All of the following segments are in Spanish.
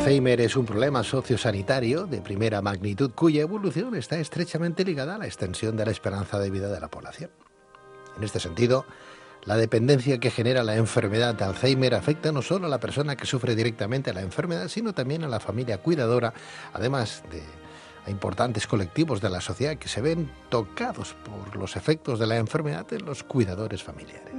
Alzheimer es un problema sociosanitario de primera magnitud cuya evolución está estrechamente ligada a la extensión de la esperanza de vida de la población. En este sentido, la dependencia que genera la enfermedad de Alzheimer afecta no solo a la persona que sufre directamente la enfermedad, sino también a la familia cuidadora, además de a importantes colectivos de la sociedad que se ven tocados por los efectos de la enfermedad en los cuidadores familiares.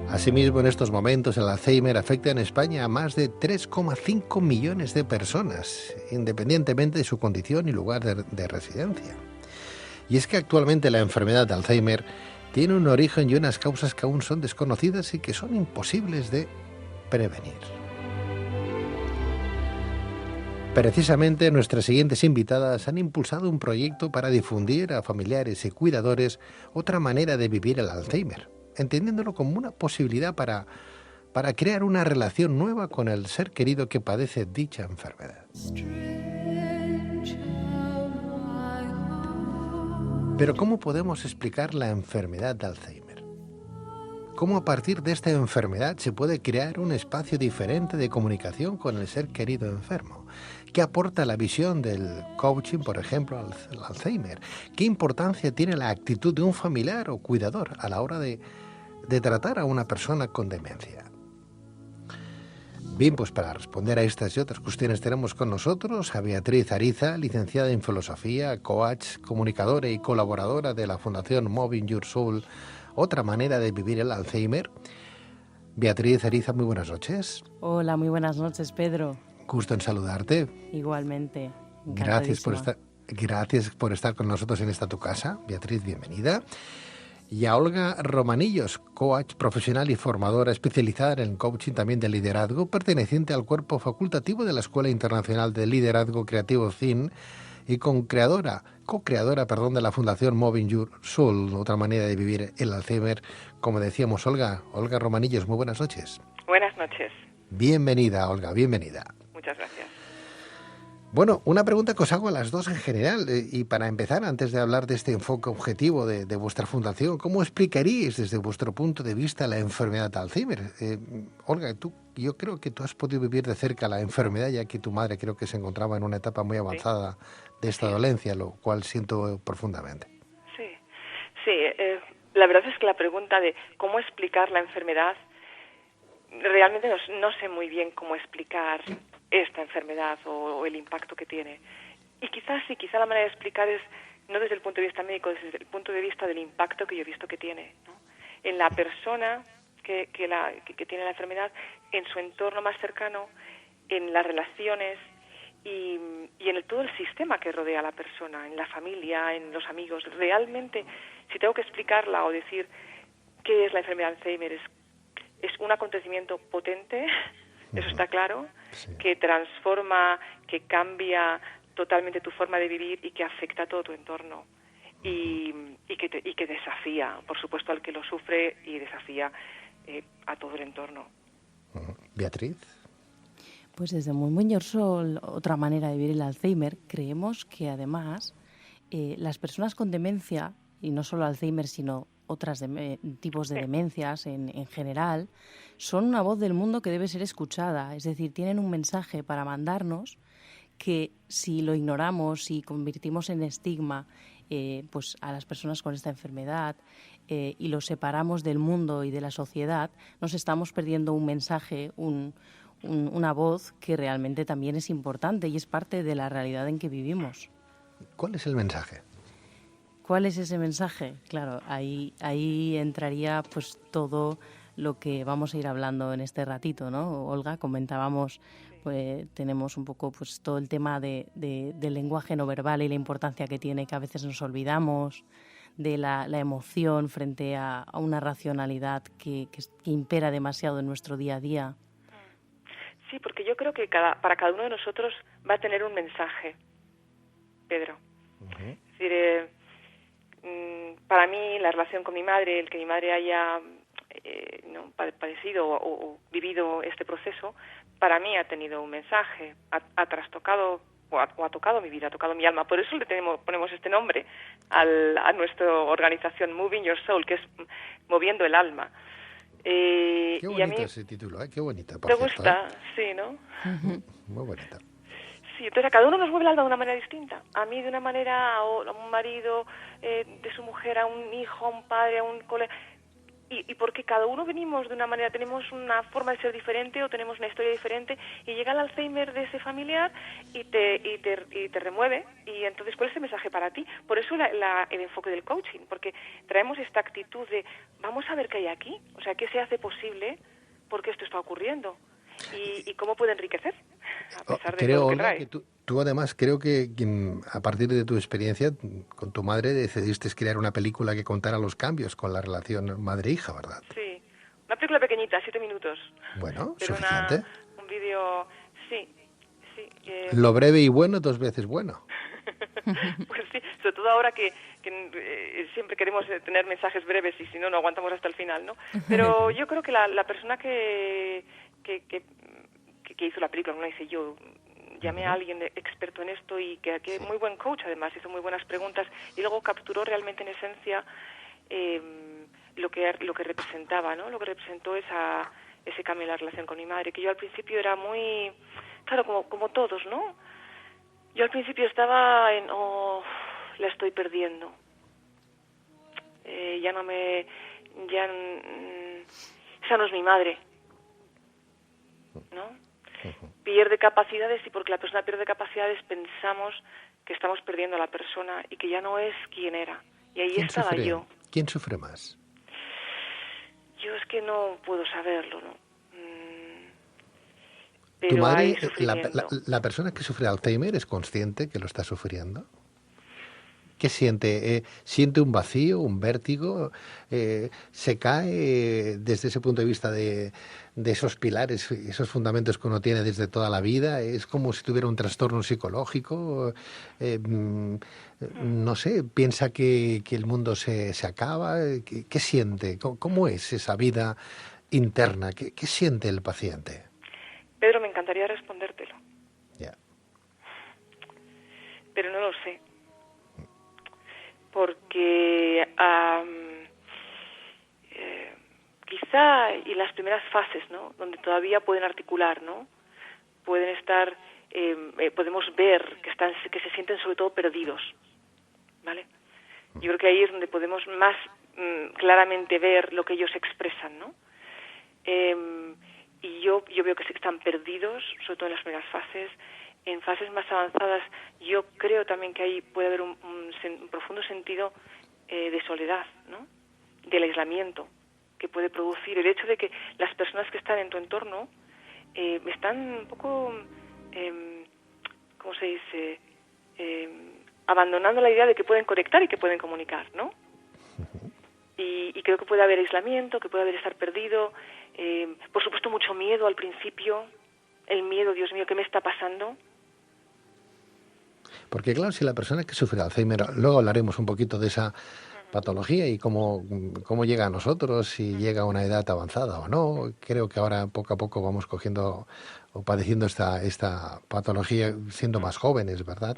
Asimismo, en estos momentos el Alzheimer afecta en España a más de 3,5 millones de personas, independientemente de su condición y lugar de residencia. Y es que actualmente la enfermedad de Alzheimer tiene un origen y unas causas que aún son desconocidas y que son imposibles de prevenir. Precisamente nuestras siguientes invitadas han impulsado un proyecto para difundir a familiares y cuidadores otra manera de vivir el Alzheimer, entendiéndolo como una posibilidad para crear una relación nueva con el ser querido que padece dicha enfermedad. Pero ¿cómo podemos explicar la enfermedad de Alzheimer? ¿Cómo a partir de esta enfermedad se puede crear un espacio diferente de comunicación con el ser querido enfermo? ¿Qué aporta la visión del coaching, por ejemplo, al Alzheimer? ¿Qué importancia tiene la actitud de un familiar o cuidador a la hora de tratar a una persona con demencia? Bien, pues para responder a estas y otras cuestiones tenemos con nosotros a Beatriz Ariza, licenciada en Filosofía, coach, comunicadora y colaboradora de la Fundación Moving Your Soul, otra manera de vivir el Alzheimer. Beatriz Ariza, muy buenas noches. Hola, muy buenas noches, Pedro. Gusto en saludarte. Igualmente. Gracias por estar con nosotros en esta tu casa. Beatriz, bienvenida. Y a Olga Romanillos, coach profesional y formadora especializada en coaching también de liderazgo, perteneciente al cuerpo facultativo de la Escuela Internacional de Liderazgo Creativo CIN y co-creadora de la Fundación Moving Your Soul, otra manera de vivir el Alzheimer. Como decíamos, Olga Romanillos, muy buenas noches. Buenas noches. Bienvenida, Olga, bienvenida. Muchas gracias. Bueno, una pregunta que os hago a las dos en general, y para empezar, antes de hablar de este enfoque objetivo de vuestra fundación, ¿cómo explicaríais desde vuestro punto de vista la enfermedad de Alzheimer? Olga, yo creo que tú has podido vivir de cerca la enfermedad, ya que tu madre creo que se encontraba en una etapa muy avanzada de esta dolencia, lo cual siento profundamente. Sí, la verdad es que la pregunta de cómo explicar la enfermedad, realmente no sé muy bien cómo explicar esta enfermedad o el impacto que tiene. Y quizá la manera de explicar es no desde el punto de vista médico, desde el punto de vista del impacto que yo he visto que tiene, ¿no? En la persona que tiene la enfermedad, en su entorno más cercano, en las relaciones y en todo el sistema que rodea a la persona, en la familia, en los amigos. Realmente, si tengo que explicarla o decir qué es la enfermedad de Alzheimer, es un acontecimiento potente, eso está claro, sí, que transforma, que cambia totalmente tu forma de vivir y que afecta a todo tu entorno y que desafía, por supuesto, al que lo sufre y desafía a todo el entorno. Beatriz. Pues desde Moving Your Soul, otra manera de vivir el Alzheimer, creemos que además las personas con demencia, y no solo Alzheimer, sino otros tipos de demencias en general, son una voz del mundo que debe ser escuchada. Es decir, tienen un mensaje para mandarnos que si lo ignoramos, si convertimos en estigma pues a las personas con esta enfermedad y los separamos del mundo y de la sociedad, nos estamos perdiendo un mensaje, una voz que realmente también es importante y es parte de la realidad en que vivimos. ¿Cuál es el mensaje? ¿Cuál es ese mensaje? Claro, ahí entraría pues todo lo que vamos a ir hablando en este ratito, ¿no? Olga, comentábamos, pues tenemos un poco pues todo el tema del lenguaje no verbal y la importancia que tiene, que a veces nos olvidamos de la emoción frente a una racionalidad que impera demasiado en nuestro día a día. Sí, porque yo creo que para cada uno de nosotros va a tener un mensaje, Pedro. Uh-huh. Es decir, para mí la relación con mi madre, el que mi madre haya padecido o vivido este proceso, para mí ha tenido un mensaje, ha trastocado o ha tocado mi vida, ha tocado mi alma. Por eso ponemos este nombre a nuestra organización Moving Your Soul, que es moviendo el alma. Qué Y a bonito mí, ese título, ¿eh? Qué bonito, por ¿te cierto, gusta? Sí, ¿no? Muy bonito. Sí, entonces a cada uno nos mueve el alma de una manera distinta. A mí de una manera, a un marido, de su mujer, a un hijo, a un padre, a un colega. Y porque cada uno venimos de una manera, tenemos una forma de ser diferente o tenemos una historia diferente, y llega el Alzheimer de ese familiar y te remueve. Y entonces, ¿cuál es el mensaje para ti? Por eso el enfoque del coaching, porque traemos esta actitud de vamos a ver qué hay aquí, o sea, qué se hace posible porque esto está ocurriendo y cómo puede enriquecer a pesar de todo Creo, lo que Olga, trae. que tú además creo que a partir de tu experiencia con tu madre decidiste crear una película que contara los cambios con la relación madre-hija, ¿verdad? Sí, una película pequeñita, 7 minutos, Bueno, pero suficiente. un vídeo, sí, sí. Lo breve y bueno, 2 veces bueno. Pues sí, sobre todo ahora que siempre queremos tener mensajes breves y si no, no aguantamos hasta el final, ¿no? Pero yo creo que la persona que hizo la película, no la hice yo, llamé a alguien experto en esto y que muy buen coach además, hizo muy buenas preguntas y luego capturó realmente en esencia lo que representaba, ¿no? Lo que representó ese cambio en la relación con mi madre, que yo al principio era muy, claro, como todos, ¿no? Yo al principio estaba la estoy perdiendo. Esa no es mi madre, ¿no? Pierde capacidades y porque la persona pierde capacidades pensamos que estamos perdiendo a la persona y que ya no es quien era. Y ahí estaba yo. ¿Quién sufre más? Yo es que no puedo saberlo, ¿no? ¿Tu Pero madre, hay sufrimiento. la persona que sufre Alzheimer, es consciente que lo está sufriendo? ¿Qué siente? ¿Siente un vacío, un vértigo? ¿Se cae desde ese punto de vista de esos pilares, esos fundamentos que uno tiene desde toda la vida? ¿Es como si tuviera un trastorno psicológico? No sé, ¿piensa que el mundo se acaba? ¿Qué siente? ¿Cómo es esa vida interna? ¿Qué siente el paciente? Pedro, me encantaría respondértelo, Ya. pero no lo sé. Porque quizá y las primeras fases, ¿no? Donde todavía pueden articular, ¿no? Pueden estar, podemos ver que se sienten sobre todo perdidos, ¿vale? Yo creo que ahí es donde podemos más claramente ver lo que ellos expresan, ¿no? Y yo veo que están perdidos, sobre todo en las primeras fases. En fases más avanzadas yo creo también que ahí puede haber un profundo sentido de soledad, ¿no? Del aislamiento que puede producir el hecho de que las personas que están en tu entorno están un poco, ¿cómo se dice? Abandonando la idea de que pueden conectar y que pueden comunicar, ¿no? Y creo que puede haber aislamiento, que puede haber estar perdido, por supuesto mucho miedo al principio, el miedo, Dios mío, ¿qué me está pasando? Porque claro, si la persona que sufre Alzheimer, luego hablaremos un poquito de esa patología y cómo llega a nosotros, si llega a una edad avanzada o no. Creo que ahora poco a poco vamos cogiendo o padeciendo esta patología siendo más jóvenes, ¿verdad?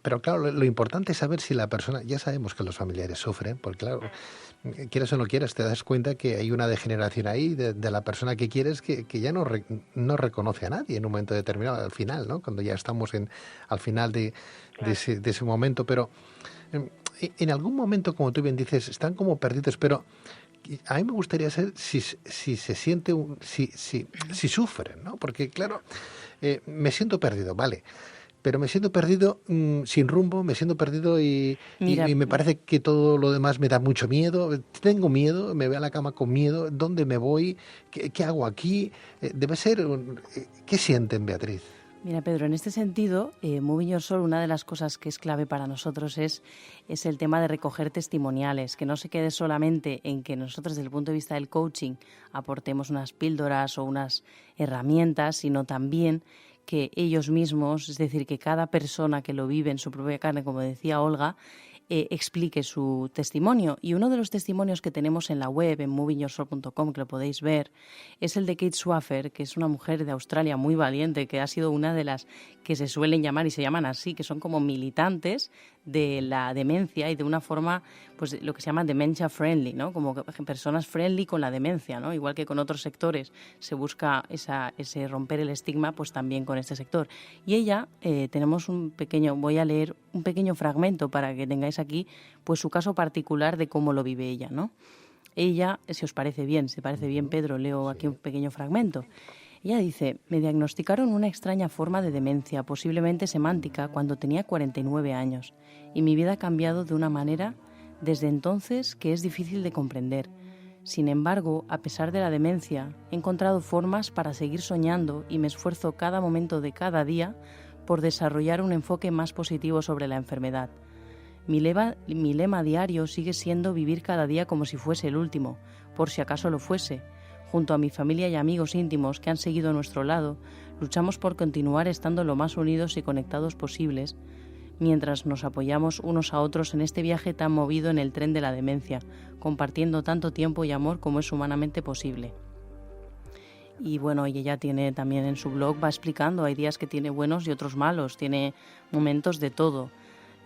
Pero claro, lo importante es saber si la persona, ya sabemos que los familiares sufren, porque claro, quieras o no quieras, te das cuenta que hay una degeneración ahí de la persona que quieres que ya no reconoce a nadie en un momento determinado, al final, ¿no? Cuando ya estamos al final de ese momento, pero en algún momento, como tú bien dices, están como perdidos, pero a mí me gustaría saber si se siente, si sufren, ¿no? Porque claro, me siento perdido, vale. Pero me siento perdido sin rumbo, me siento perdido y me parece que todo lo demás me da mucho miedo. Tengo miedo, me voy a la cama con miedo. ¿Dónde me voy? ¿Qué hago aquí? Debe ser... ¿Qué sienten, Beatriz? Mira, Pedro, en este sentido, Moving Your Soul, una de las cosas que es clave para nosotros es el tema de recoger testimoniales, que no se quede solamente en que nosotros desde el punto de vista del coaching aportemos unas píldoras o unas herramientas, sino también que ellos mismos, es decir, que cada persona que lo vive en su propia carne, como decía Olga, explique su testimonio. Y uno de los testimonios que tenemos en la web, en movingyoursoul.com, que lo podéis ver, es el de Kate Swaffer, que es una mujer de Australia muy valiente, que ha sido una de las que se suelen llamar y se llaman así, que son como militantes de la demencia y de una forma, pues lo que se llama dementia friendly, ¿no? Como personas friendly con la demencia, ¿no? Igual que con otros sectores se busca ese romper el estigma, pues también con este sector. Y ella, voy a leer un pequeño fragmento para que tengáis aquí, pues su caso particular de cómo lo vive ella, ¿no? Ella, si os parece bien, Pedro, leo aquí un pequeño fragmento. Ella dice: me diagnosticaron una extraña forma de demencia, posiblemente semántica, cuando tenía 49 años, y mi vida ha cambiado de una manera desde entonces que es difícil de comprender. Sin embargo, a pesar de la demencia, he encontrado formas para seguir soñando y me esfuerzo cada momento de cada día por desarrollar un enfoque más positivo sobre la enfermedad. Mi lema diario sigue siendo vivir cada día como si fuese el último, por si acaso lo fuese. Junto a mi familia y amigos íntimos que han seguido a nuestro lado, luchamos por continuar estando lo más unidos y conectados posibles, mientras nos apoyamos unos a otros en este viaje tan movido en el tren de la demencia, compartiendo tanto tiempo y amor como es humanamente posible. Y bueno, y ella tiene también en su blog, va explicando, hay días que tiene buenos y otros malos, tiene momentos de todo.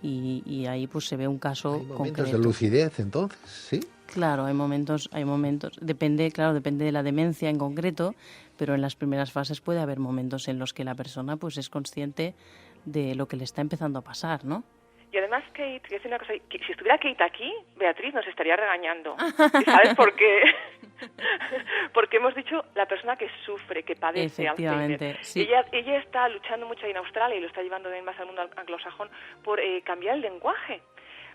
Y ahí pues se ve un caso concreto. Hay momentos de lucidez, entonces, ¿sí? Claro, hay momentos, depende de la demencia en concreto, pero en las primeras fases puede haber momentos en los que la persona pues es consciente de lo que le está empezando a pasar, ¿no? Y además, Kate, quiero decir una cosa, que si estuviera Kate aquí, Beatriz nos estaría regañando. ¿Y sabes por qué? Porque hemos dicho la persona que sufre, que padece Alzheimer. Sí. Ella está luchando mucho ahí en Australia y lo está llevando más al mundo anglosajón por cambiar el lenguaje.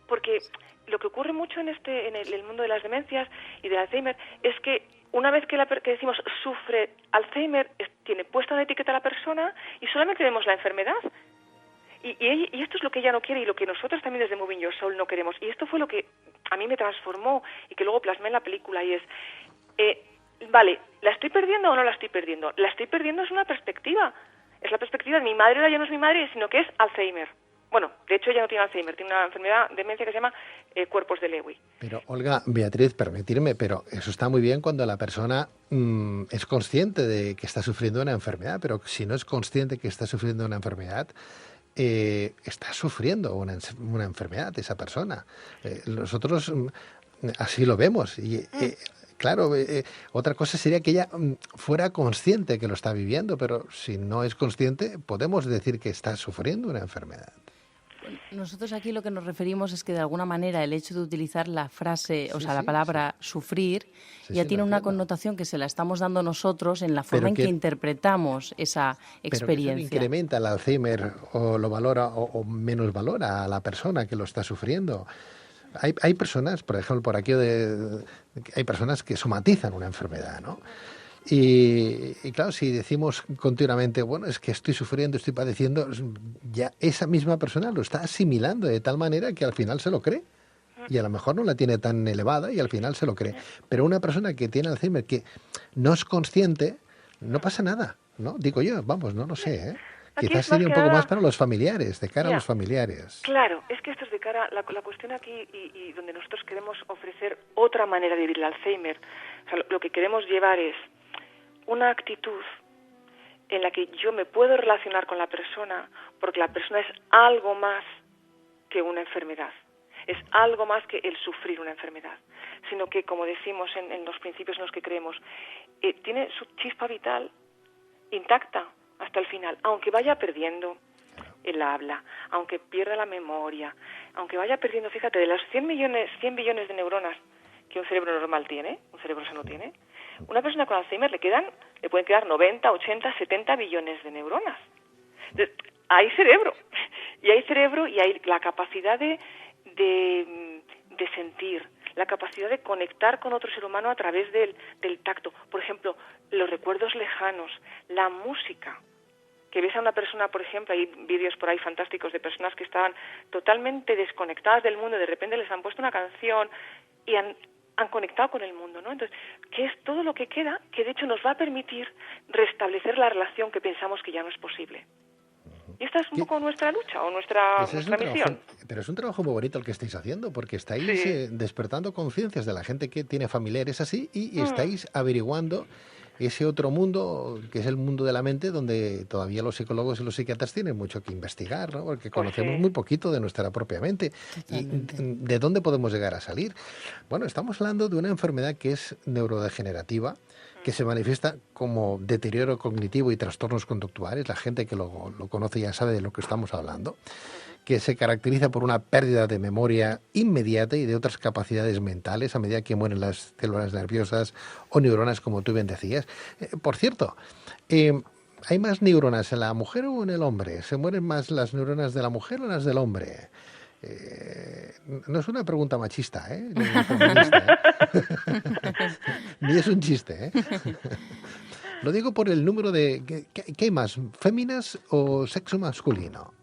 Porque lo que ocurre mucho en el mundo de las demencias y del Alzheimer es que una vez que decimos sufre Alzheimer, tiene puesta una etiqueta a la persona y solamente vemos la enfermedad. Y esto es lo que ella no quiere y lo que nosotros también desde Moving Your Soul no queremos. Y esto fue lo que a mí me transformó y que luego plasmé en la película y es, vale, ¿la estoy perdiendo o no la estoy perdiendo? La estoy perdiendo es una perspectiva. Es la perspectiva de mi madre, ahora ya no es mi madre, sino que es Alzheimer. Bueno, de hecho ella no tiene Alzheimer, tiene una enfermedad, demencia que se llama cuerpos de Lewy. Pero, Olga, Beatriz, permitirme, pero eso está muy bien cuando la persona es consciente de que está sufriendo una enfermedad, pero si no es consciente que está sufriendo una enfermedad, está sufriendo una enfermedad esa persona. Nosotros así lo vemos. Y claro, otra cosa sería que ella fuera consciente que lo está viviendo, pero si no es consciente, podemos decir que está sufriendo una enfermedad. Nosotros aquí lo que nos referimos es que de alguna manera el hecho de utilizar la frase, la palabra sufrir, ya tiene una connotación que se la estamos dando nosotros en la forma en que interpretamos esa experiencia. Pero que incrementa el Alzheimer o lo valora o menos valora a la persona que lo está sufriendo. Hay personas, por ejemplo, por aquí hay personas que somatizan una enfermedad, ¿no? Y claro, si decimos continuamente, bueno, es que estoy sufriendo, estoy padeciendo, ya esa misma persona lo está asimilando de tal manera que al final se lo cree. Y a lo mejor no la tiene tan elevada y al final se lo cree. Pero una persona que tiene Alzheimer, que no es consciente, no pasa nada, ¿no? Digo yo, vamos, no lo sé, ¿eh? Quizás sería un poco más para los familiares, de cara a los familiares. Claro, es que esto es de cara, la cuestión aquí y donde nosotros queremos ofrecer otra manera de vivir el Alzheimer. O sea, lo que queremos llevar es una actitud en la que yo me puedo relacionar con la persona porque la persona es algo más que una enfermedad, es algo más que el sufrir una enfermedad, sino que, como decimos en los principios en los que creemos, tiene su chispa vital intacta hasta el final, aunque vaya perdiendo el habla, aunque pierda la memoria, aunque vaya perdiendo, fíjate, de las 100 billones de neuronas que un cerebro normal tiene, un cerebro sano tiene, una persona con Alzheimer le pueden quedar 90, 80, 70 billones de neuronas. Entonces, hay cerebro y hay la capacidad de sentir, la capacidad de conectar con otro ser humano a través del tacto. Por ejemplo, los recuerdos lejanos, la música. Que ves a una persona, por ejemplo, hay vídeos por ahí fantásticos de personas que estaban totalmente desconectadas del mundo y de repente les han puesto una canción y han conectado con el mundo, ¿no? Entonces, ¿qué es todo lo que queda? Que de hecho nos va a permitir restablecer la relación que pensamos que ya no es posible. Y esta es un poco nuestra lucha o nuestra misión. Pero es un trabajo muy bonito el que estáis haciendo, porque estáis despertando conciencias de la gente que tiene familiares así y estáis averiguando ese otro mundo que es el mundo de la mente, donde todavía los psicólogos y los psiquiatras tienen mucho que investigar, ¿no? Porque conocemos muy poquito de nuestra propia mente. Totalmente. ¿Y de dónde podemos llegar a salir? Bueno, estamos hablando de una enfermedad que es neurodegenerativa, que se manifiesta como deterioro cognitivo y trastornos conductuales. La gente que lo conoce ya sabe de lo que estamos hablando, que se caracteriza por una pérdida de memoria inmediata y de otras capacidades mentales a medida que mueren las células nerviosas o neuronas, como tú bien decías. Por cierto, ¿hay más neuronas en la mujer o en el hombre? ¿Se mueren más las neuronas de la mujer o las del hombre? No es una pregunta machista, ni feminista, ni es un chiste, Lo digo por el número de... ¿Qué hay más? ¿Féminas o sexo masculino?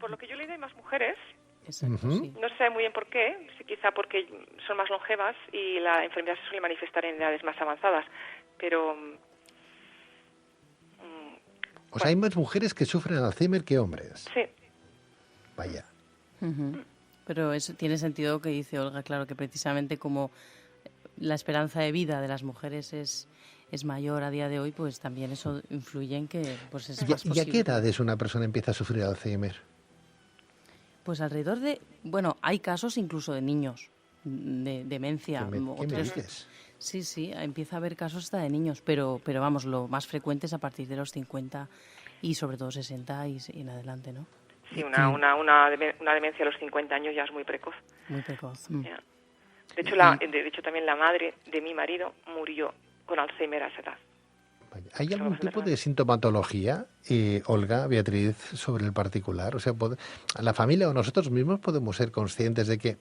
Por lo que yo he leído hay más mujeres. Exacto, sí. No se sabe muy bien por qué, sí, quizá porque son más longevas y la enfermedad se suele manifestar en edades más avanzadas, pero... O sea, hay más mujeres que sufren Alzheimer que hombres. Sí. Vaya. Pero eso tiene sentido lo que dice Olga, claro, que precisamente como la esperanza de vida de las mujeres es mayor a día de hoy, pues también eso influye en que pues es más ¿Y a qué posible. edades una persona empieza a sufrir Alzheimer? Pues alrededor de... Bueno, hay casos incluso de niños, de demencia. ¿Qué me dices? Sí, empieza a haber casos hasta de niños, pero vamos, lo más frecuente es a partir de los 50 y sobre todo 60 y en adelante, ¿no? Sí, una demencia a los 50 años ya es muy precoz. Muy precoz. Ya. De hecho, también la madre de mi marido murió con Alzheimer a esa edad. ¿Hay algún tipo de sintomatología, Olga, Beatriz, sobre el particular? O sea, la familia o nosotros mismos podemos ser conscientes de que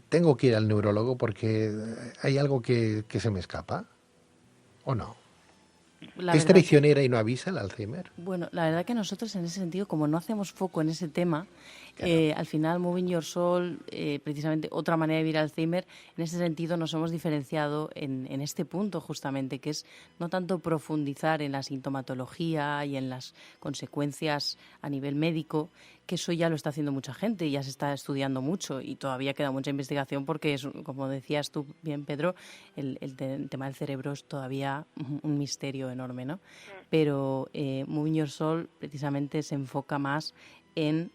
tengo que ir al neurólogo porque hay algo que se me escapa, ¿o no? ¿Es traicionera y no avisa el Alzheimer? Bueno, la verdad que nosotros en ese sentido, como no hacemos foco en ese tema, Claro. al final Moving Your Soul, precisamente otra manera de vivir Alzheimer, en ese sentido nos hemos diferenciado en este punto justamente, que es no tanto profundizar en la sintomatología y en las consecuencias a nivel médico, que eso ya lo está haciendo mucha gente y ya se está estudiando mucho y todavía queda mucha investigación porque, es, como decías tú bien, Pedro, el tema del cerebro es todavía un misterio enorme, ¿no? Pero Moving Your Soul precisamente se enfoca más en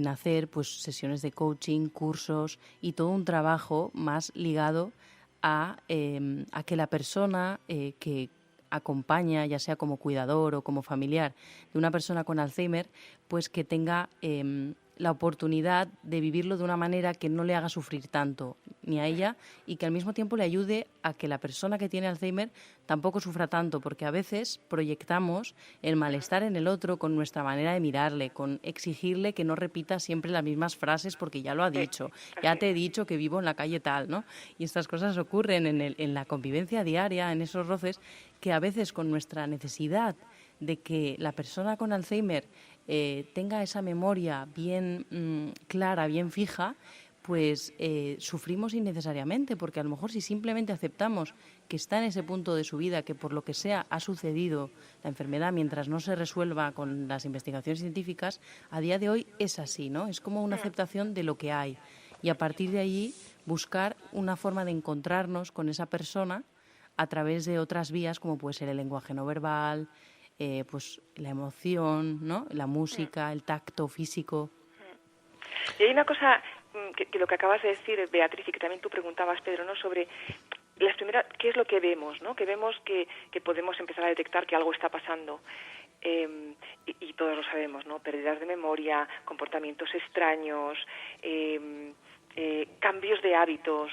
hacer pues sesiones de coaching, cursos y todo un trabajo más ligado a que la persona que acompaña, ya sea como cuidador o como familiar de una persona con Alzheimer, pues que tenga la oportunidad de vivirlo de una manera que no le haga sufrir tanto ni a ella y que al mismo tiempo le ayude a que la persona que tiene Alzheimer tampoco sufra tanto, porque a veces proyectamos el malestar en el otro con nuestra manera de mirarle, con exigirle que no repita siempre las mismas frases porque ya lo ha dicho, ya te he dicho que vivo en la calle tal, ¿no? Y estas cosas ocurren en la convivencia diaria, en esos roces, que a veces con nuestra necesidad de que la persona con Alzheimer tenga esa memoria bien clara, bien fija, pues sufrimos innecesariamente, porque a lo mejor si simplemente aceptamos que está en ese punto de su vida, que por lo que sea ha sucedido la enfermedad mientras no se resuelva con las investigaciones científicas, a día de hoy es así, ¿no? Es como una aceptación de lo que hay. Y a partir de allí buscar una forma de encontrarnos con esa persona a través de otras vías, como puede ser el lenguaje no verbal, pues la emoción, ¿no? La música, el tacto físico. Y hay una cosa que lo que acabas de decir, Beatriz, y que también tú preguntabas, Pedro, ¿no? Sobre las primeras, ¿qué es lo que vemos, ¿no? Que vemos que podemos empezar a detectar que algo está pasando. Y todos lo sabemos, ¿no? Pérdidas de memoria, comportamientos extraños, cambios de hábitos.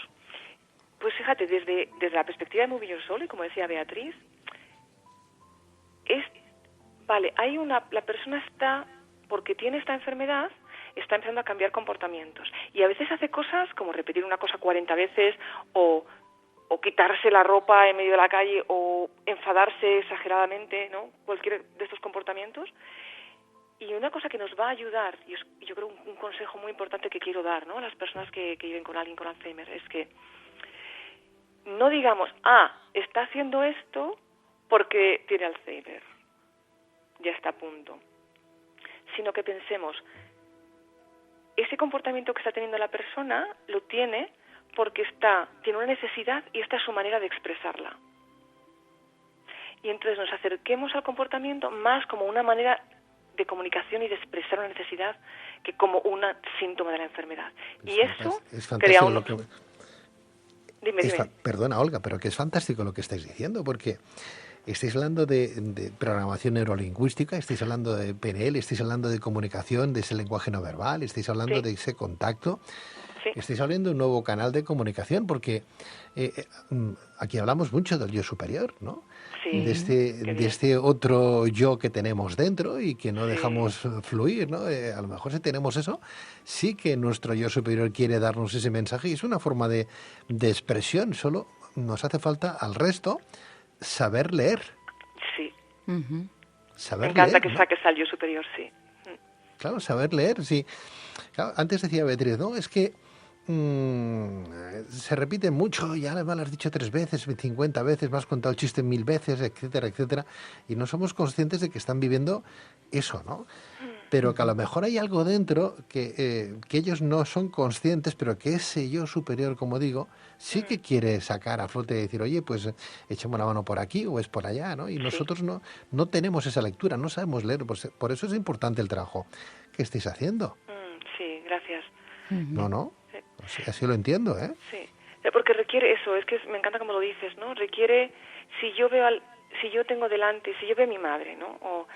Pues fíjate, desde la perspectiva de Moving Your Soul, y como decía Beatriz, la persona está, porque tiene esta enfermedad, está empezando a cambiar comportamientos. Y a veces hace cosas como repetir una cosa 40 veces o quitarse la ropa en medio de la calle o enfadarse exageradamente, ¿no? Cualquier de estos comportamientos. Y una cosa que nos va a ayudar, y yo creo un consejo muy importante que quiero dar, ¿no? A las personas que viven con alguien con Alzheimer, es que no digamos, está haciendo esto porque tiene Alzheimer, ya está a punto, sino que pensemos, ese comportamiento que está teniendo la persona lo tiene porque tiene una necesidad y esta es su manera de expresarla. y entonces nos acerquemos al comportamiento más como una manera de comunicación y de expresar una necesidad que como un síntoma de la enfermedad. Y eso crea un... Dime. Perdona, Olga, pero que es fantástico lo que estáis diciendo, porque estáis hablando de programación neurolingüística, estáis hablando de PNL, estáis hablando de comunicación, de ese lenguaje no verbal, estáis hablando de ese contacto, estáis hablando de un nuevo canal de comunicación, porque aquí hablamos mucho del yo superior, ¿no? Sí, de este otro yo que tenemos dentro y que no dejamos fluir, ¿no? A lo mejor si tenemos eso, sí que nuestro yo superior quiere darnos ese mensaje y es una forma de expresión, solo nos hace falta al resto saber leer. Sí. Saber Me encanta leer, que ¿no? saques al yo superior, sí. Claro, saber leer, sí. Claro, antes decía Beatriz, ¿no? Es que se repite mucho, ya me lo has dicho 3 veces, 50 veces, me has contado el chiste 1000 veces, etcétera, etcétera, y no somos conscientes de que están viviendo eso, ¿no? Pero que a lo mejor hay algo dentro que ellos no son conscientes, pero que ese yo superior, como digo, sí que quiere sacar a flote y decir, oye, pues echemos la mano por aquí o es por allá, ¿no? Y nosotros no tenemos esa lectura, no sabemos leer, por eso es importante el trabajo que estéis haciendo. Sí, gracias. No, así lo entiendo, ¿eh? Sí, porque requiere eso, es que me encanta como lo dices, ¿no? Requiere, si yo tengo delante, si yo veo a mi madre, ¿no?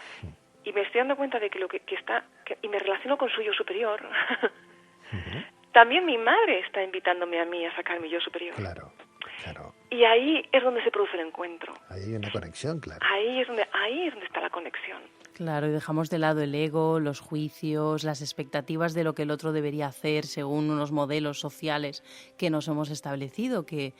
Y me estoy dando cuenta de que y me relaciono con su yo superior, también mi madre está invitándome a mí a sacar mi yo superior. Claro. Y ahí es donde se produce el encuentro. Ahí hay una conexión, claro. Ahí es donde está la conexión. Claro, y dejamos de lado el ego, los juicios, las expectativas de lo que el otro debería hacer según unos modelos sociales que nos hemos establecido, que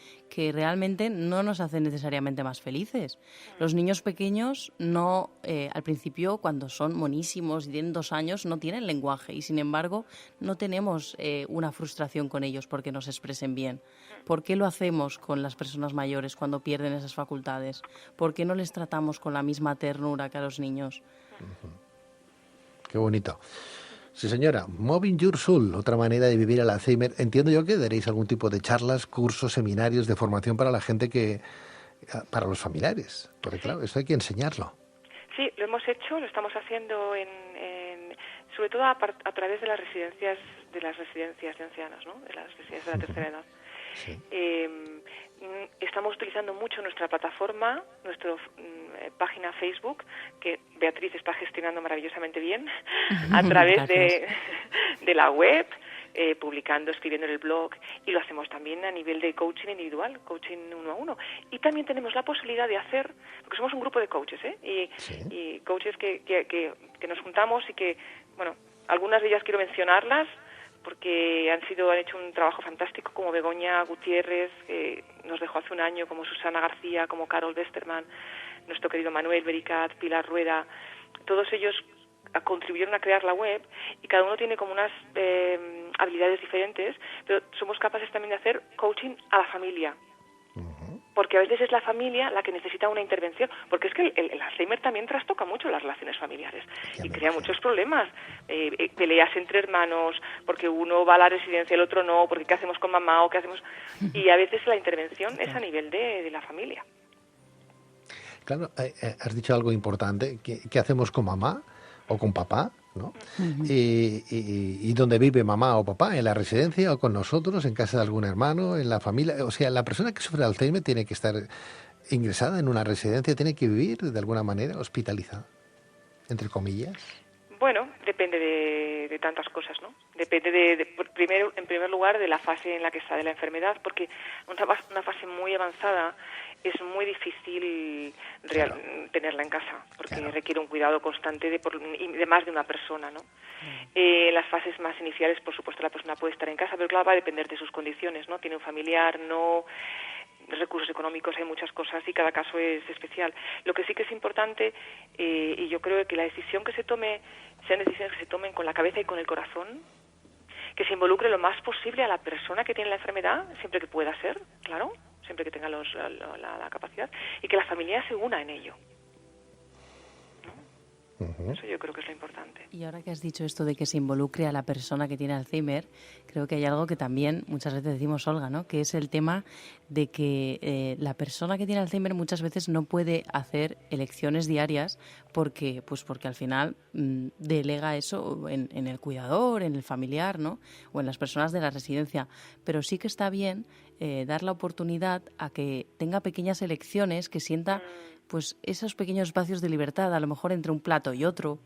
realmente no nos hacen necesariamente más felices. Los niños pequeños al principio, cuando son monísimos y tienen 2 años, no tienen lenguaje y sin embargo no tenemos una frustración con ellos porque nos expresen bien. ¿Por qué lo hacemos con las personas mayores cuando pierden esas facultades? ¿Por qué no les tratamos con la misma ternura que a los niños? Qué bonito. Sí, señora. Moving Your Soul, otra manera de vivir el Alzheimer. Entiendo yo que daréis algún tipo de charlas, cursos, seminarios de formación para la gente para los familiares. Porque claro, eso hay que enseñarlo. Sí, lo hemos hecho, lo estamos haciendo sobre todo a través de las residencias de ancianos, ¿no? De las residencias de la tercera edad. Sí. Estamos utilizando mucho nuestra plataforma, nuestra página Facebook, que Beatriz está gestionando maravillosamente bien, a través de la web, publicando, escribiendo en el blog, y lo hacemos también a nivel de coaching individual, coaching 1 a 1. Y también tenemos la posibilidad de hacer, porque somos un grupo de coaches, y coaches que nos juntamos y que, bueno, algunas de ellas quiero mencionarlas, porque han hecho un trabajo fantástico, como Begoña Gutiérrez, que nos dejó hace un año, como Susana García, como Carol Westerman, nuestro querido Manuel Bericat, Pilar Rueda. Todos ellos contribuyeron a crear la web y cada uno tiene como unas habilidades diferentes, pero somos capaces también de hacer coaching a la familia. Porque a veces es la familia la que necesita una intervención, porque es que el Alzheimer también trastoca mucho las relaciones familiares y crea muchos problemas, peleas entre hermanos, porque uno va a la residencia, el otro no, porque qué hacemos con mamá o qué hacemos, y a veces la intervención es a nivel de la familia. Claro, has dicho algo importante, ¿qué hacemos con mamá o con papá? ¿No? Y dónde vive mamá o papá, en la residencia o con nosotros, en casa de algún hermano, en la familia. O sea, la persona que sufre Alzheimer tiene que estar ingresada en una residencia, tiene que vivir de alguna manera hospitalizada, entre comillas. Bueno, depende de tantas cosas, ¿no? Depende en primer lugar, de la fase en la que está de la enfermedad, porque una fase muy avanzada es muy difícil tenerla en casa, porque requiere un cuidado constante de más de una persona, ¿no? Las fases más iniciales, por supuesto, la persona puede estar en casa, pero claro, va a depender de sus condiciones, ¿no? Tiene un familiar, no, recursos económicos, hay muchas cosas y cada caso es especial. Lo que sí que es importante, y yo creo que la decisión que se tome, sean decisiones que se tomen con la cabeza y con el corazón, que se involucre lo más posible a la persona que tiene la enfermedad, siempre que pueda ser, claro, siempre que tenga la capacidad, y que la familia se una en ello. Eso yo creo que es lo importante. Y ahora que has dicho esto de que se involucre a la persona que tiene Alzheimer, creo que hay algo que también muchas veces decimos, Olga, ¿no? Que es el tema de que la persona que tiene Alzheimer muchas veces no puede hacer elecciones diarias porque al final delega eso en el cuidador, en el familiar, ¿no? O en las personas de la residencia. Pero sí que está bien dar la oportunidad a que tenga pequeñas elecciones, que sienta pues esos pequeños espacios de libertad, a lo mejor entre un plato y otro,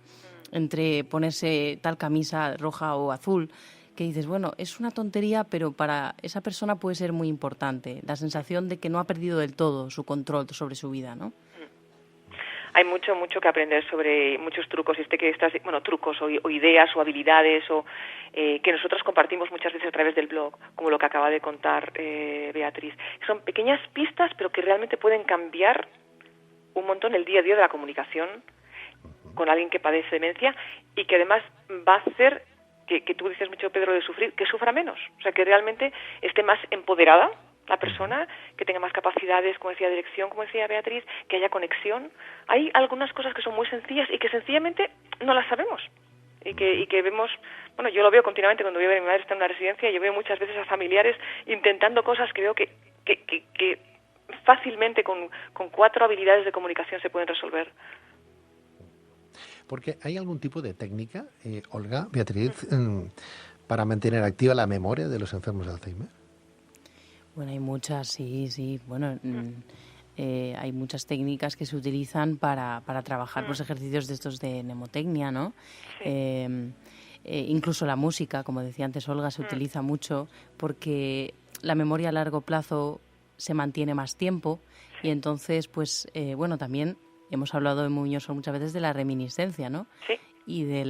entre ponerse tal camisa roja o azul, que dices, bueno, es una tontería, pero para esa persona puede ser muy importante, la sensación de que no ha perdido del todo su control sobre su vida, ¿no? Hay mucho que aprender sobre muchos trucos, trucos o ideas o habilidades que nosotros compartimos muchas veces a través del blog, como lo que acaba de contar Beatriz. Son pequeñas pistas, pero que realmente pueden cambiar un montón el día a día de la comunicación con alguien que padece demencia y que además va a hacer que tú dices mucho, Pedro, de sufrir, que sufra menos, o sea, que realmente esté más empoderada la persona, que tenga más capacidades, como decía, dirección, como decía Beatriz, que haya conexión. Hay algunas cosas que son muy sencillas y que sencillamente no las sabemos y que vemos, bueno, yo lo veo continuamente cuando veo a mi madre está en una residencia, yo veo muchas veces a familiares intentando cosas que veo que fácilmente con 4 habilidades de comunicación se pueden resolver. Porque hay algún tipo de técnica, Olga, Beatriz, para mantener activa la memoria de los enfermos de Alzheimer. Bueno, hay muchas, sí. Bueno, hay muchas técnicas que se utilizan para trabajar los ejercicios de estos de mnemotecnia, ¿no? Sí. Incluso la música, como decía antes Olga, se utiliza mucho porque la memoria a largo plazo se mantiene más tiempo y entonces, pues, también hemos hablado en Muñoz muchas veces de la reminiscencia, ¿no? Sí. Y de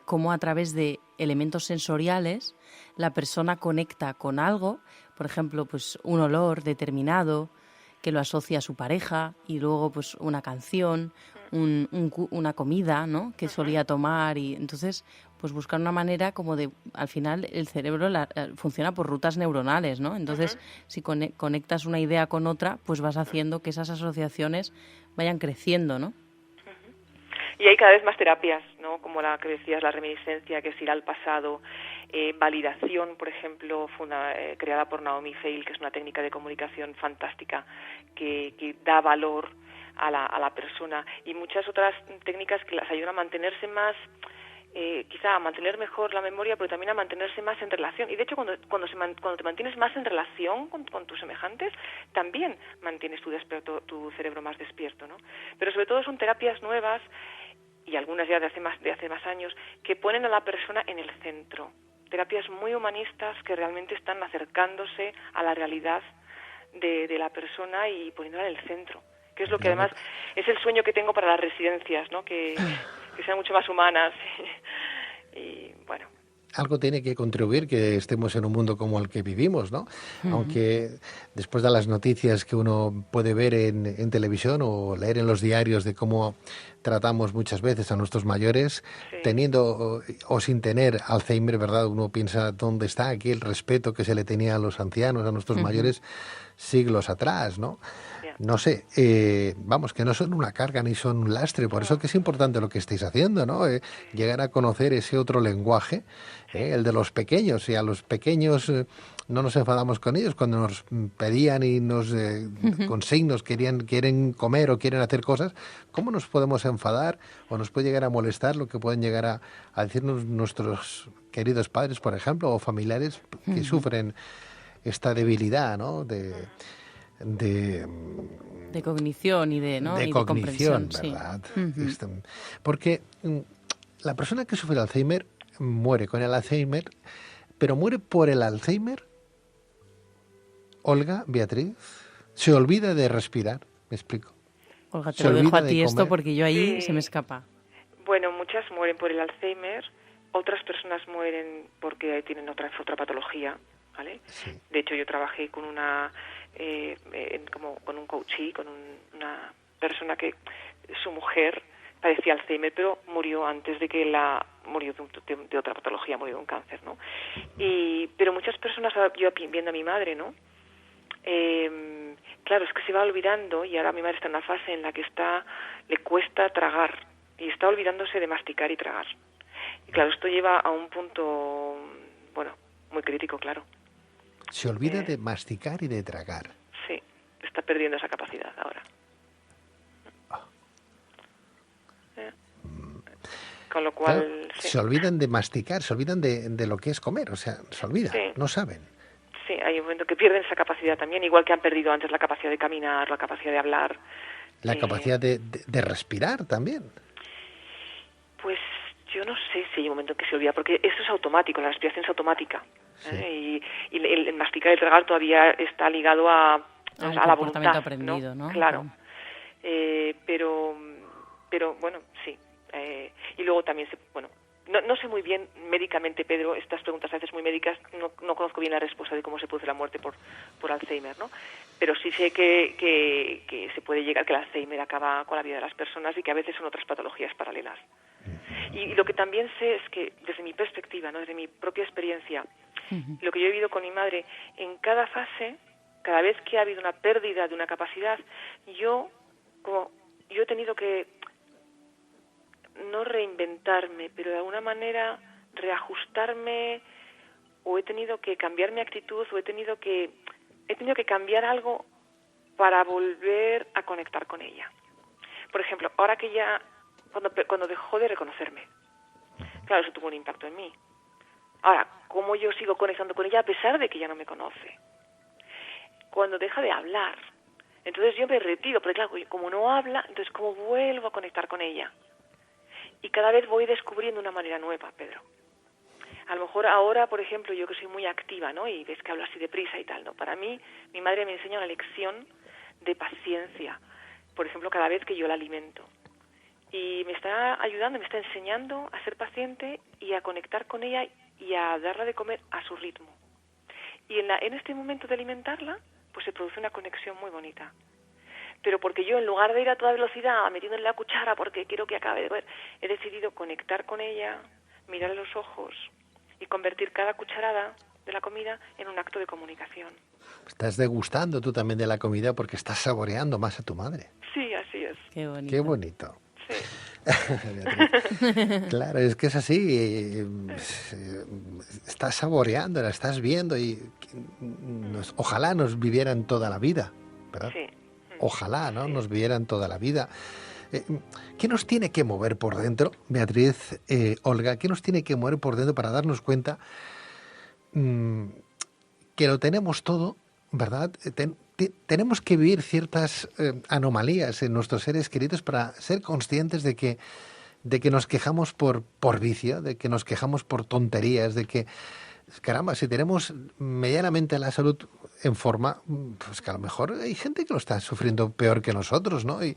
cómo a través de elementos sensoriales la persona conecta con algo, por ejemplo, pues un olor determinado que lo asocia a su pareja y luego pues una canción, una comida, ¿no? Que solía tomar y entonces pues buscar una manera como de, al final el cerebro funciona por rutas neuronales, ¿no? Entonces si conectas una idea con otra, pues vas haciendo que esas asociaciones vayan creciendo, ¿no? Y hay cada vez más terapias, ¿no? Como la que decías, la reminiscencia, que es ir al pasado, validación, por ejemplo, creada por Naomi Feil, que es una técnica de comunicación fantástica que da valor a la persona, y muchas otras técnicas que las ayudan a mantenerse más, quizá a mantener mejor la memoria, pero también a mantenerse más en relación. Y de hecho, cuando te mantienes más en relación con tus semejantes, también mantienes tu cerebro más despierto, ¿no? Pero sobre todo son terapias nuevas, y algunas ya de hace más años, que ponen a la persona en el centro. Terapias muy humanistas que realmente están acercándose a la realidad de la persona y poniéndola en el centro, que es lo que además es el sueño que tengo para las residencias, ¿no? Que sean mucho más humanas y bueno. Algo tiene que contribuir que estemos en un mundo como el que vivimos, ¿no? Aunque después de las noticias que uno puede ver en televisión o leer en los diarios de cómo tratamos muchas veces a nuestros mayores, teniendo o sin tener Alzheimer, ¿verdad? Uno piensa dónde está aquí el respeto que se le tenía a los ancianos, a nuestros mayores siglos atrás, ¿no? No sé, vamos, que no son una carga ni son un lastre, por eso que es importante lo que estáis haciendo, ¿no? Llegar a conocer ese otro lenguaje, el de los pequeños, y a los pequeños no nos enfadamos con ellos cuando nos pedían y nos con signos quieren comer o quieren hacer cosas. ¿Cómo nos podemos enfadar o nos puede llegar a molestar lo que pueden llegar a decirnos nuestros queridos padres, por ejemplo, o familiares que sufren esta debilidad, ¿no? De cognición y de cognición, comprensión, ¿verdad? Sí. Porque la persona que sufre Alzheimer muere con el Alzheimer, pero muere por el Alzheimer. Olga, Beatriz, se olvida de respirar, me explico. Olga, te lo dejo a ti esto porque yo ahí se me escapa. Bueno, muchas mueren por el Alzheimer, otras personas mueren porque tienen otra patología, ¿vale? Sí. De hecho, yo trabajé con con un coachee, con una persona que su mujer padecía Alzheimer, pero murió antes de que murió de otra patología, murió de un cáncer, ¿no? Pero muchas personas, yo viendo a mi madre, ¿no? Claro, es que se va olvidando y ahora mi madre está en una fase en la que le cuesta tragar, y está olvidándose de masticar y tragar. Y claro, esto lleva a un punto, bueno, muy crítico, claro. Se olvida de masticar y de tragar. Sí, está perdiendo esa capacidad ahora. Con lo cual... Claro, sí. Se olvidan de masticar, se olvidan de lo que es comer, o sea, se olvidan, Sí. no saben. Sí, hay un momento que pierden esa capacidad también, igual que han perdido antes la capacidad de caminar, la capacidad de hablar. La capacidad de respirar también. Pues yo no sé si hay un momento en que se olvida, porque eso es automático, la respiración es automática. Sí. Y el masticar y el tragar todavía está ligado a un la comportamiento voluntad, aprendido, ¿no? Claro. Pero bueno, sí. Y luego también, no sé muy bien médicamente, Pedro, estas preguntas a veces muy médicas, no conozco bien la respuesta de cómo se produce la muerte por Alzheimer, ¿no? Pero sí sé que se puede llegar, que el Alzheimer acaba con la vida de las personas y que a veces son otras patologías paralelas. Y lo que también sé es que, desde mi perspectiva, ¿no?, desde mi propia experiencia, lo que yo he vivido con mi madre, en cada fase, cada vez que ha habido una pérdida de una capacidad, yo he tenido que no reinventarme, pero de alguna manera reajustarme, o he tenido que cambiar mi actitud, o he tenido que cambiar algo para volver a conectar con ella. Por ejemplo, ahora que ya, cuando dejó de reconocerme, claro, eso tuvo un impacto en mí. Ahora, ¿cómo yo sigo conectando con ella a pesar de que ya no me conoce? Cuando deja de hablar, entonces yo me retiro, porque claro, como no habla, entonces ¿cómo vuelvo a conectar con ella? Y cada vez voy descubriendo una manera nueva, Pedro. A lo mejor ahora, por ejemplo, yo que soy muy activa, ¿no?, y ves que hablo así deprisa y tal, ¿no? Para mí, mi madre me enseña una lección de paciencia, por ejemplo, cada vez que yo la alimento. Y me está ayudando, me está enseñando a ser paciente y a conectar con ella y a darla de comer a su ritmo. Y en este momento de alimentarla, pues se produce una conexión muy bonita. Pero porque yo, en lugar de ir a toda velocidad metiéndole la cuchara porque quiero que acabe de comer, he decidido conectar con ella, mirarle los ojos y convertir cada cucharada de la comida en un acto de comunicación. Estás degustando tú también de la comida porque estás saboreando más a tu madre. Sí, así es. Qué bonito. Qué bonito. Sí. Claro, es que es así. Estás saboreando, la estás viendo y ojalá nos vivieran toda la vida, ¿verdad? Sí. Ojalá, ¿no? Sí. Nos vivieran toda la vida. ¿Qué nos tiene que mover por dentro, Beatriz, Olga? ¿Qué nos tiene que mover por dentro para darnos cuenta que lo tenemos todo, ¿verdad? Tenemos que vivir ciertas anomalías en nuestros seres queridos para ser conscientes de que nos quejamos por vicio, de que nos quejamos por tonterías, de que, caramba, si tenemos medianamente la salud en forma, pues que a lo mejor hay gente que lo está sufriendo peor que nosotros, ¿no? Y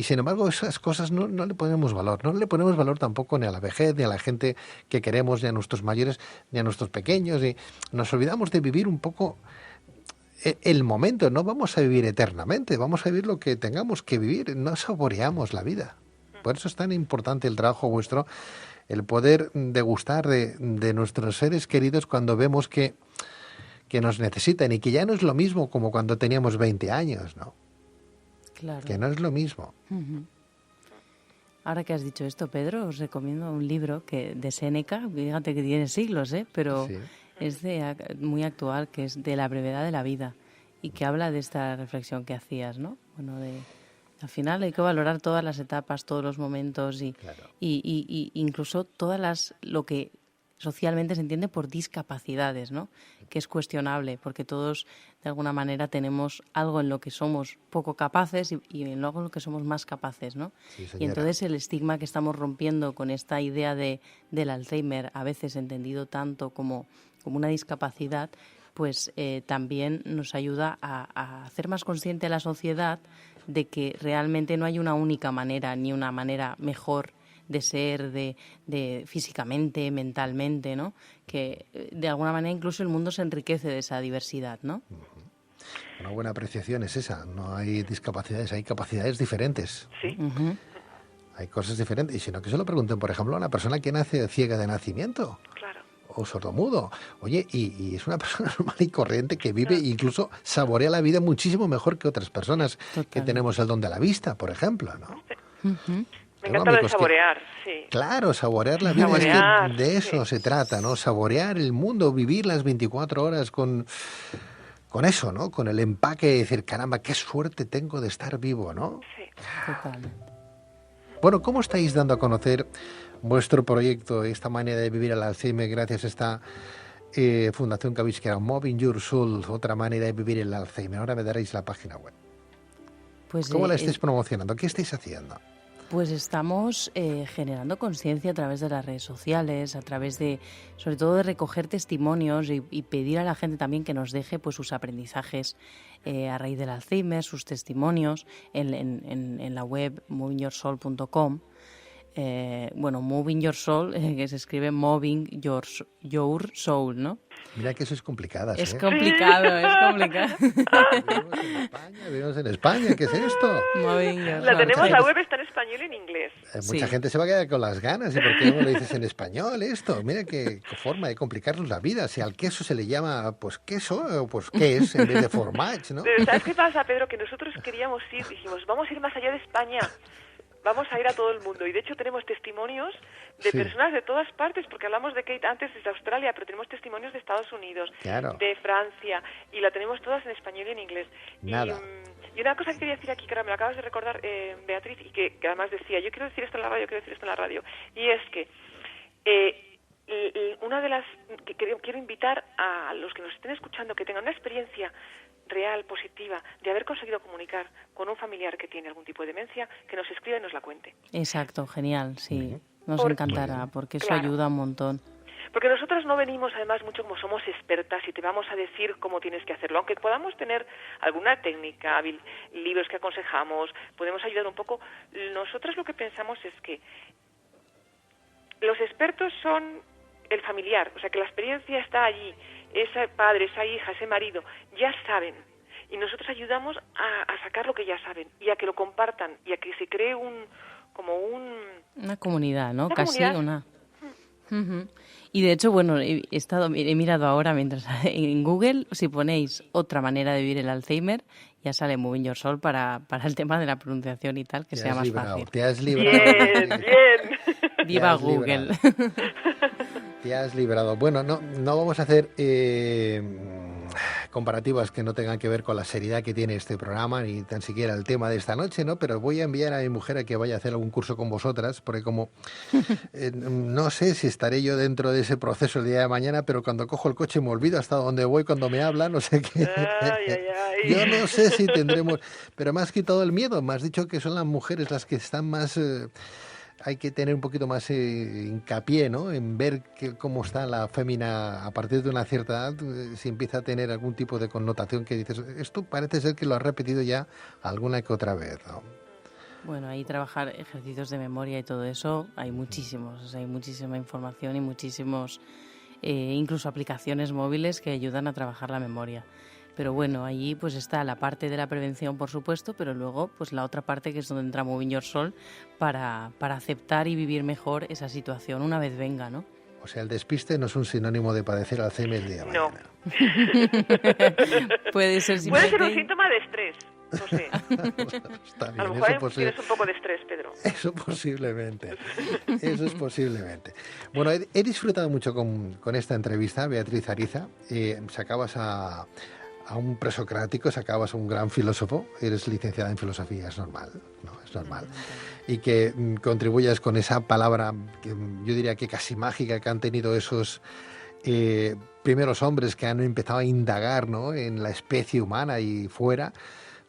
sin embargo esas cosas no le ponemos valor. No le ponemos valor tampoco ni a la vejez, ni a la gente que queremos, ni a nuestros mayores, ni a nuestros pequeños. Y nos olvidamos de vivir un poco el momento. No vamos a vivir eternamente, vamos a vivir lo que tengamos que vivir. No saboreamos la vida. Por eso es tan importante el trabajo vuestro, el poder degustar de nuestros seres queridos cuando vemos que nos necesitan y que ya no es lo mismo como cuando teníamos 20 años, ¿no? Claro. Que no es lo mismo. Ahora que has dicho esto, Pedro, os recomiendo un libro de Séneca, fíjate que tiene siglos, pero Sí. es muy actual, que es de la brevedad de la vida y que habla de esta reflexión que hacías, ¿no? Bueno, al final hay que valorar todas las etapas, todos los momentos Claro. y incluso lo que socialmente se entiende por discapacidades, ¿no? Que es cuestionable porque todos de alguna manera tenemos algo en lo que somos poco capaces y en algo en lo que somos más capaces, ¿no? Sí, señora. Y entonces el estigma que estamos rompiendo con esta idea del Alzheimer, a veces entendido tanto como una discapacidad, pues también nos ayuda a hacer más consciente a la sociedad de que realmente no hay una única manera ni una manera mejor de ser, de físicamente, mentalmente, ¿no? Que de alguna manera incluso el mundo se enriquece de esa diversidad, ¿no? Una buena apreciación es esa. No hay discapacidades, hay capacidades diferentes. Sí. Hay cosas diferentes. Y si no, que se lo pregunten, por ejemplo, a una persona que nace ciega de nacimiento. Claro. O sordomudo. Oye, y es una persona normal y corriente que vive e incluso saborea la vida muchísimo mejor que otras personas que tenemos el don de la vista, por ejemplo, ¿no? Me encanta lo de saborear, sí. Claro, saborear la vida, Saborear, es que de eso se trata, ¿no? Saborear el mundo, vivir las 24 horas con eso, ¿no? Con el empaque de decir, caramba, qué suerte tengo de estar vivo, ¿no? Sí. Total. Bueno, ¿cómo estáis dando a conocer vuestro proyecto, esta manera de vivir el Alzheimer gracias a esta fundación que habéis creado, Moving Your Soul, otra manera de vivir el Alzheimer? Ahora me daréis la página web. Pues, ¿Cómo la estáis promocionando? ¿Qué estáis haciendo? Pues estamos generando conciencia a través de las redes sociales, a través de, sobre todo, de recoger testimonios y pedir a la gente también que nos deje pues sus aprendizajes a raíz del Alzheimer, sus testimonios en la web movingyoursoul.com. Bueno, Moving Your Soul, que se escribe Moving Your Soul, ¿no? Mira que eso es complicado. Es complicado, es complicado. Vivimos en España, ¿qué es esto? Moving Your La Soul. tenemos, la web está en español y en inglés. Mucha gente se va a quedar con las ganas. ¿Y por qué no lo dices en español esto? Mira qué forma de complicarnos la vida. Si al queso se le llama, pues queso, pues qué es, en vez de fromage, ¿no? Pero ¿sabes qué pasa, Pedro? Que nosotros queríamos ir, dijimos, vamos a ir más allá de España. Vamos a ir a todo el mundo. Y de hecho tenemos testimonios de personas de todas partes, porque hablamos de Kate antes desde Australia, pero tenemos testimonios de Estados Unidos, de Francia, y la tenemos todas en español y en inglés. Nada. Y una cosa que quería decir aquí, que ahora me lo acabas de recordar, Beatriz, y que además decía, yo quiero decir esto en la radio, y es que una de las que quiero invitar a los que nos estén escuchando, que tengan una experiencia real, positiva, de haber conseguido comunicar con un familiar que tiene algún tipo de demencia, que nos escriba y nos la cuente. Exacto, genial, sí. Nos encantará, porque eso ayuda un montón. Porque nosotros no venimos, además, mucho como somos expertas y te vamos a decir cómo tienes que hacerlo. Aunque podamos tener alguna técnica, libros que aconsejamos, podemos ayudar un poco, nosotros lo que pensamos es que los expertos son el familiar, o sea, que la experiencia está allí, ese padre, esa hija, ese marido, ya saben. Y nosotros ayudamos a sacar lo que ya saben y a que lo compartan y a que se cree una comunidad, ¿no? Casi comunidad. una. Y de hecho, bueno, he mirado ahora mientras en Google, si ponéis otra manera de vivir el Alzheimer, ya sale Moving Your Soul para el tema de la pronunciación y tal, que sea más fácil. Te has librado. Bien. Viva Google. Te has librado. Bueno, no vamos a hacer comparativas que no tengan que ver con la seriedad que tiene este programa, ni tan siquiera el tema de esta noche, ¿no? Pero voy a enviar a mi mujer a que vaya a hacer algún curso con vosotras, porque como no sé si estaré yo dentro de ese proceso el día de mañana, pero cuando cojo el coche me olvido hasta dónde voy cuando me hablan, no sé qué. Yo no sé si tendremos, pero me has quitado el miedo, me has dicho que son las mujeres las que están más... hay que tener un poquito más hincapié, ¿no? En ver cómo está la fémina a partir de una cierta edad, si empieza a tener algún tipo de connotación que dices, esto parece ser que lo has repetido ya alguna que otra vez, ¿no? Bueno, ahí trabajar ejercicios de memoria y todo eso, hay muchísimos, o sea, hay muchísima información y muchísimos, incluso aplicaciones móviles que ayudan a trabajar la memoria. Pero bueno, allí pues está la parte de la prevención, por supuesto, pero luego pues la otra parte que es donde entra Moving Your Soul para aceptar y vivir mejor esa situación una vez venga, ¿no? O sea, el despiste no es un sinónimo de padecer Alzheimer el día de mañana. Puede ser Puede ser un síntoma de estrés, no sé. Está bien, a lo mejor tienes un poco de estrés, Pedro. Eso posiblemente. Eso es posiblemente. Bueno, he disfrutado mucho con esta entrevista, Beatriz Ariza. Sacabas a un presocrático, sacabas a un gran filósofo, eres licenciada en filosofía, es normal, ¿no? Es normal. Y que contribuyas con esa palabra, que yo diría que casi mágica, que han tenido esos primeros hombres que han empezado a indagar, ¿no?, en la especie humana y fuera.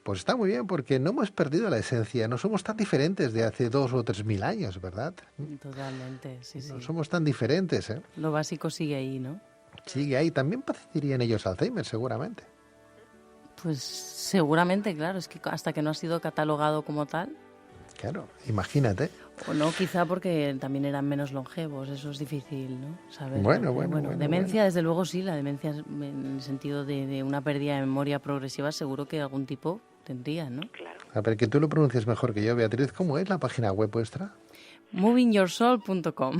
Pues está muy bien, porque no hemos perdido la esencia, no somos tan diferentes de hace 2.000 o 3.000 años, ¿verdad? Totalmente, sí. No somos tan diferentes, ¿eh? Lo básico sigue ahí, ¿no? Sigue ahí. También padecerían ellos Alzheimer, seguramente. Pues seguramente, claro, es que hasta que no ha sido catalogado como tal. Claro, imagínate. O no, quizá porque también eran menos longevos, eso es difícil, ¿no? Saber. Bueno. Demencia, desde luego sí, la demencia en el sentido de una pérdida de memoria progresiva, seguro que algún tipo tendría, ¿no? Claro. A ver, que tú lo pronuncias mejor que yo, Beatriz. ¿Cómo es la página web vuestra? Movingyoursoul.com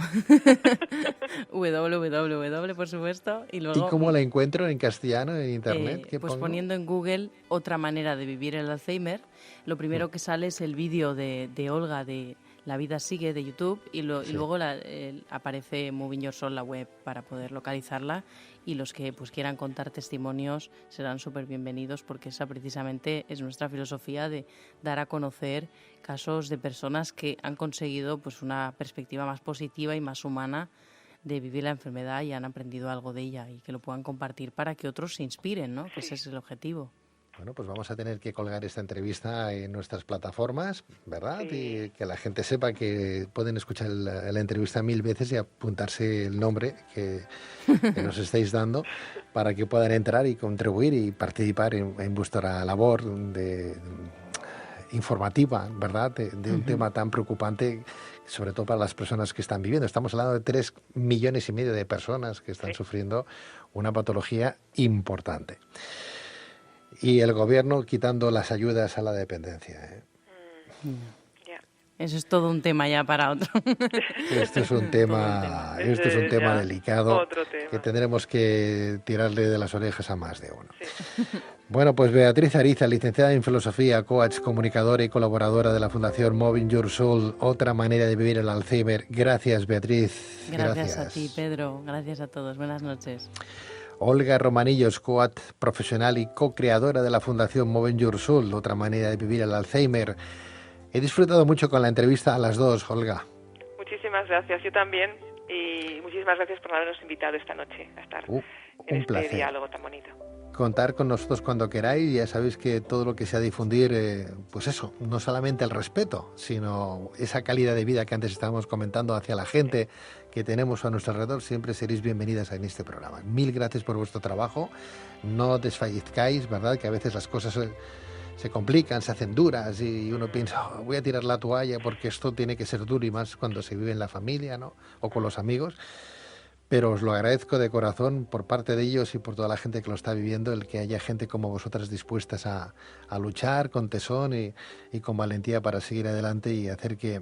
www, por supuesto. Y luego, ¿y cómo la encuentro en castellano en internet? Pues pongo? Poniendo en Google otra manera de vivir el Alzheimer, lo primero que sale es el vídeo de Olga, de La Vida Sigue de YouTube y Sí. luego aparece Moving Your Soul, la web, para poder localizarla, y los que pues quieran contar testimonios serán súper bienvenidos, porque esa precisamente es nuestra filosofía, de dar a conocer casos de personas que han conseguido pues una perspectiva más positiva y más humana de vivir la enfermedad y han aprendido algo de ella, y que lo puedan compartir para que otros se inspiren, ¿no? Que ese es el objetivo. Bueno, pues vamos a tener que colgar esta entrevista en nuestras plataformas, ¿verdad? Sí. Y que la gente sepa que pueden escuchar la entrevista 1000 veces y apuntarse el nombre que nos estáis dando para que puedan entrar y contribuir y participar en vuestra labor informativa, ¿verdad? De un tema tan preocupante, sobre todo para las personas que están viviendo. Estamos hablando de 3,5 millones de personas que están sufriendo una patología importante. Y el gobierno quitando las ayudas a la dependencia, ¿eh? Ya. Eso es todo un tema ya para otro. Esto es un tema, esto es un tema Ya, delicado otro tema. que tendremos que tirarle de las orejas a más de uno. Sí. Bueno, pues Beatriz Ariza, licenciada en Filosofía, coach, comunicadora y colaboradora de la Fundación Moving Your Soul, otra manera de vivir el Alzheimer. Gracias, Beatriz. Gracias a ti, Pedro. Gracias a todos. Buenas noches. Olga Romanillos, coach profesional y co-creadora de la Fundación Moving Your Soul, otra manera de vivir el Alzheimer. He disfrutado mucho con la entrevista a las dos, Olga. Muchísimas gracias, yo también, y muchísimas gracias por habernos invitado esta noche a estar en Un este placer. diálogo tan bonito. Contar con nosotros cuando queráis, ya sabéis que todo lo que sea difundir, pues eso, no solamente el respeto, sino esa calidad de vida que antes estábamos comentando hacia la gente que tenemos a nuestro alrededor, siempre seréis bienvenidas en este programa. 1000 gracias por vuestro trabajo, no desfallezcáis, ¿verdad? Que a veces las cosas se complican, se hacen duras y uno piensa, voy a tirar la toalla porque esto tiene que ser duro, y más cuando se vive en la familia, ¿no? O con los amigos. Pero os lo agradezco de corazón por parte de ellos y por toda la gente que lo está viviendo, el que haya gente como vosotras dispuestas a luchar con tesón y con valentía para seguir adelante y hacer que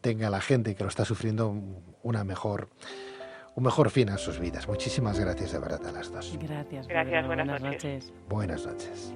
tenga la gente que lo está sufriendo un mejor fin a sus vidas. Muchísimas gracias de verdad a las dos. Gracias. Gracias, Pedro. buenas Buenas noches. noches. Buenas noches.